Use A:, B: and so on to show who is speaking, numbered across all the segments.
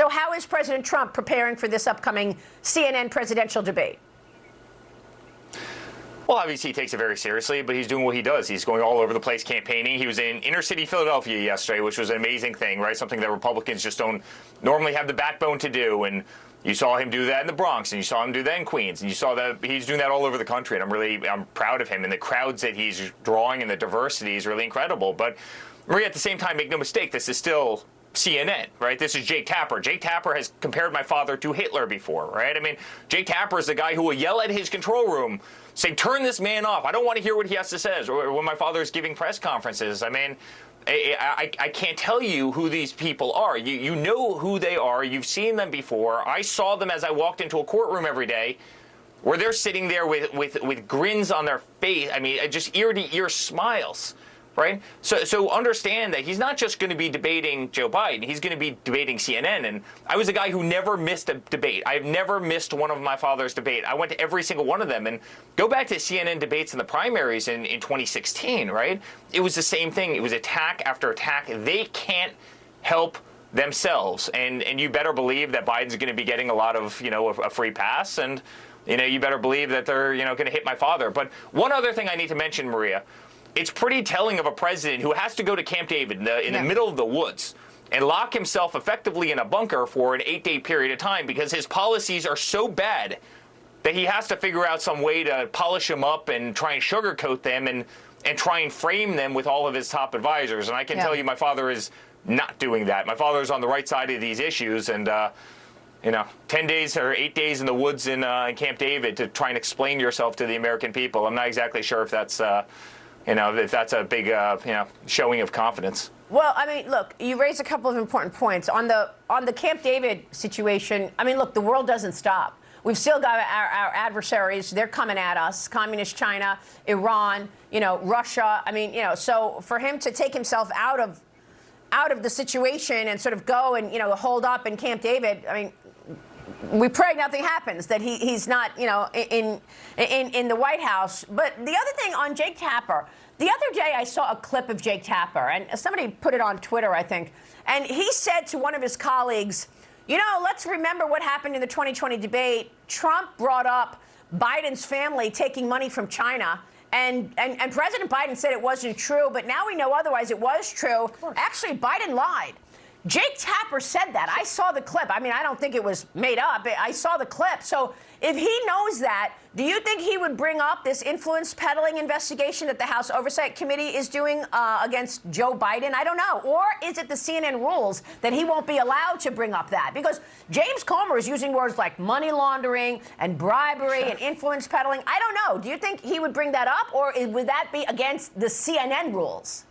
A: So how is President Trump preparing for this upcoming CNN presidential debate?
B: Well, obviously he takes it very seriously, but he's doing what he does. He's going all over the place campaigning. He was in inner city Philadelphia yesterday, which was an amazing thing, right? Something that Republicans just don't normally have the backbone to do. And you saw him do that in the Bronx, and you saw him do that in Queens, and you saw that he's doing that all over the country. And I'm proud of him. And the crowds that he's drawing and the diversity is really incredible. But Maria, at the same time, make no mistake, this is still CNN, right? This is Jake Tapper. Jake Tapper has compared my father to Hitler before, right? I mean, Jake Tapper is the guy who will yell at his control room, say, turn this man off. I don't want to hear what he has to say. Or when my father is giving press conferences, I mean, I can't tell you who these people are. You know who they are. You've seen them before. I saw them as I walked into a courtroom every day, where they're sitting there with grins on their face. I mean, just ear-to-ear smiles. Right? So understand that he's not just going to be debating Joe Biden. He's going to be debating CNN. And I was a guy who never missed a debate. I've never missed one of my father's debate. I went to every single one of them. And go back to CNN debates in the primaries in 2016, right? It was the same thing. It was attack after attack. They can't help themselves. And you better believe that Biden's going to be getting a lot of, a free pass. And, you better believe that they're, going to hit my father. But one other thing I need to mention, Maria, it's pretty telling of a president who has to go to Camp David in the middle of the woods and lock himself effectively in a bunker for an 8-day period of time because his policies are so bad that he has to figure out some way to polish them up and try and sugarcoat them and try and frame them with all of his top advisors. And I can tell you my father is not doing that. My father's on the right side of these issues. And, 10 days or 8 days in the woods in Camp David to try and explain yourself to the American people. I'm not exactly sure if that's if that's a big, showing of confidence.
A: Well, I mean, look, you raised a couple of important points. On the Camp David situation, I mean, look, the world doesn't stop. We've still got our adversaries. They're coming at us. Communist China, Iran, Russia. I mean, so for him to take himself out of the situation and sort of go and, hold up in Camp David, I mean, we pray nothing happens, that he's not, in the White House. But the other thing on Jake Tapper, the other day I saw a clip of Jake Tapper, and somebody put it on Twitter, I think, and he said to one of his colleagues, let's remember what happened in the 2020 debate. Trump brought up Biden's family taking money from China. And President Biden said it wasn't true, but now we know otherwise. It was true. Actually, Biden lied. Jake Tapper said that. I saw the clip. I mean, I don't think it was made up. I saw the clip. So if he knows that, do you think he would bring up this influence peddling investigation that the House Oversight Committee is doing against Joe Biden? I don't know. Or is it the CNN rules that he won't be allowed to bring up that? Because James Comer is using words like money laundering and bribery and influence peddling. I don't know. Do you think he would bring that up, or would that be against the CNN rules?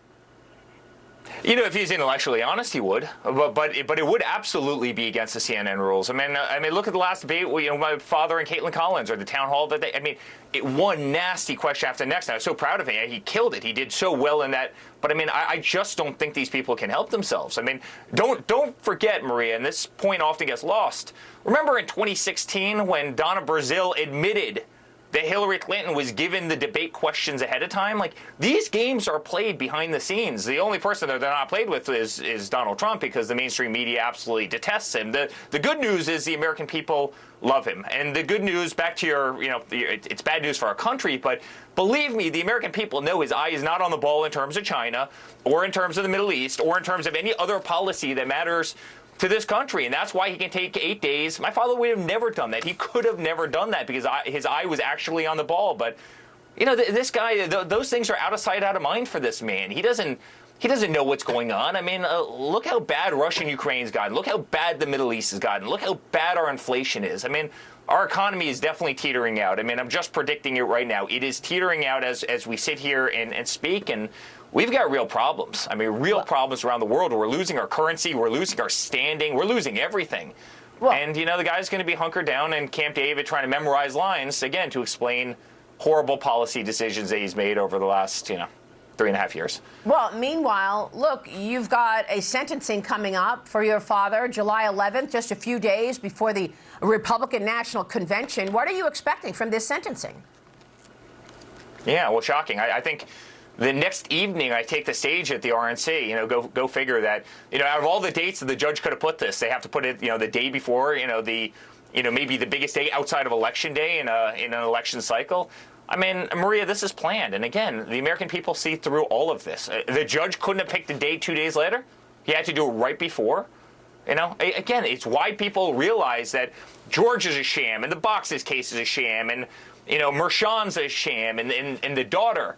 B: If he's intellectually honest, he would, but it would absolutely be against the CNN rules. I mean, look at the last debate. My father and Caitlin Collins, or the town hall that one nasty question after the next. And I was so proud of him. He killed it. He did so well in that. But I mean, I just don't think these people can help themselves. I mean, don't forget, Maria, and this point often gets lost. Remember in 2016 when Donna Brazile admitted that Hillary Clinton was given the debate questions ahead of time? Like, these games are played behind the scenes. The only person that they're not played with is Donald Trump, because the mainstream media absolutely detests him. The good news is the American people love him. And the good news, back to your, it's bad news for our country, but believe me, the American people know his eye is not on the ball in terms of China, or in terms of the Middle East, or in terms of any other policy that matters to this country, and that's why he can take 8 days. My father would have never done that. He could have never done that because his eye was actually on the ball. But this guy, those things are out of sight, out of mind for this man. He doesn't know what's going on. I mean, look how bad Russia and Ukraine's gotten. Look how bad the Middle East has gotten. Look how bad our inflation is. I mean, our economy is definitely teetering out. I mean, I'm just predicting it right now. It is teetering out as we sit here and speak, and we've got real problems. I mean, real problems around the world. We're losing our currency. We're losing our standing. We're losing everything. Well, and, the guy's going to be hunkered down in Camp David trying to memorize lines, again, to explain horrible policy decisions that he's made over the last, 3.5 years. Well,
A: meanwhile, look, you've got a sentencing coming up for your father, July 11th, just a few days before the Republican National Convention. What are you expecting from this sentencing?
B: Yeah, well, shocking. I think The next evening, I take the stage at the RNC. You know, go figure that. You know, out of all the dates that the judge could have put this, they have to put it. You know, the day before. You know, maybe the biggest day outside of Election Day in an election cycle. I mean, Maria, this is planned. And again, the American people see through all of this. The judge couldn't have picked a day 2 days later. He had to do it right before. You know, again, it's why people realize that George is a sham, and the Boxes case is a sham, and, you know, Mershon's a sham, and the daughter,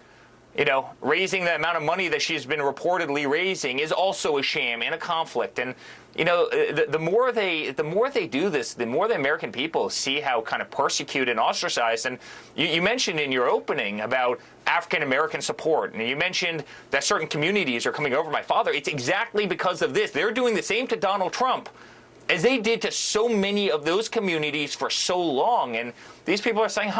B: you know, raising the amount of money that she's been reportedly raising is also a sham and a conflict. And, you know, the more they do this, the more the American people see how kind of persecuted and ostracized. And you mentioned in your opening about African-American support, and you mentioned that certain communities are coming over my father. It's exactly because of this. They're doing the same to Donald Trump as they did to so many of those communities for so long. And these people are saying,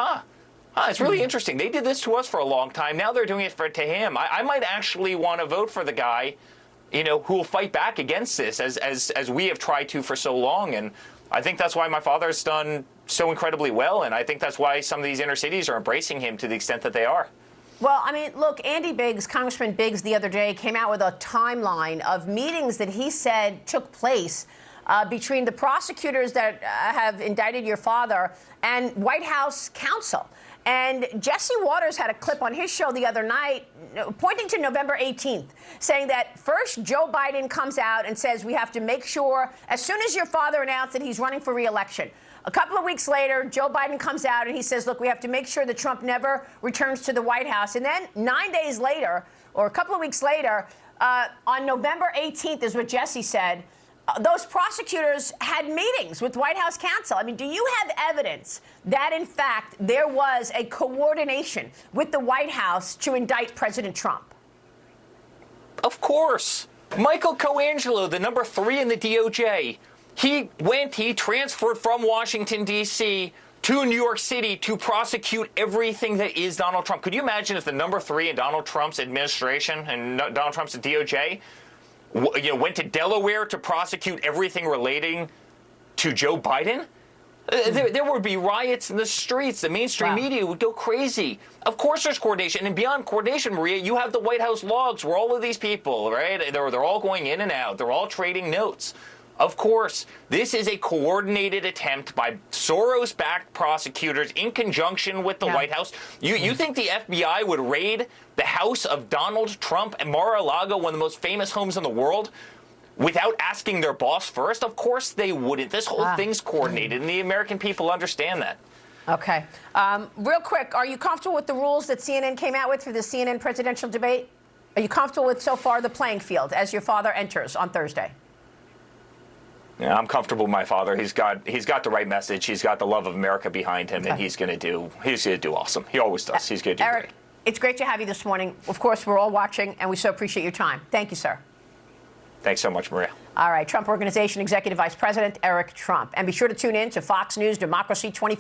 B: it's really interesting. They did this to us for a long time. Now they're doing it to him. I might actually want to vote for the guy, you know, who will fight back against this as we have tried to for so long. And I think that's why my father's done so incredibly well. And I think that's why some of these inner cities are embracing him to the extent that they are.
A: Well, I mean, look, Andy Biggs, Congressman Biggs, the other day came out with a timeline of meetings that he said took place between the prosecutors that have indicted your father and White House counsel. And Jesse Waters had a clip on his show the other night pointing to November 18th, saying that first Joe Biden comes out and says we have to make sure, as soon as your father announced that he's running for re-election, a couple of weeks later, Joe Biden comes out and he says, look, we have to make sure that Trump never returns to the White House. And then 9 days later, or a couple of weeks later, on November 18th is what Jesse said, those prosecutors had meetings with White House counsel. I mean, do you have evidence that, in fact, there was a coordination with the White House to indict President Trump?
B: Of course. Michael Coangelo, the number 3 in the DOJ, he transferred from Washington, D.C. to New York City to prosecute everything that is Donald Trump. Could you imagine if the number 3 in Donald Trump's administration and Donald Trump's DOJ went to Delaware to prosecute everything relating to Joe Biden? There would be riots in the streets. The mainstream media would go crazy. Of course there's coordination. And beyond coordination, Maria, you have the White House logs where all of these people, right, they're all going in and out. They're all trading notes. Of course, this is a coordinated attempt by Soros-backed prosecutors in conjunction with the White House. You think the FBI would raid the house of Donald Trump and Mar-a-Lago, one of the most famous homes in the world, without asking their boss first? Of course they wouldn't. This whole thing's coordinated, and the American people understand that.
A: Okay. Real quick, are you comfortable with the rules that CNN came out with for the CNN presidential debate? Are you comfortable with so far the playing field as your father enters on Thursday?
B: Yeah, I'm comfortable with my father. He's got the right message. He's got the love of America behind him, and he's going to do awesome. He always does. He's going to do
A: Eric,
B: great.
A: It's great to have you this morning. Of course, we're all watching, and we so appreciate your time. Thank you, sir.
B: Thanks so much, Maria.
A: All right, Trump Organization Executive Vice President Eric Trump. And be sure to tune in to Fox News Democracy 24.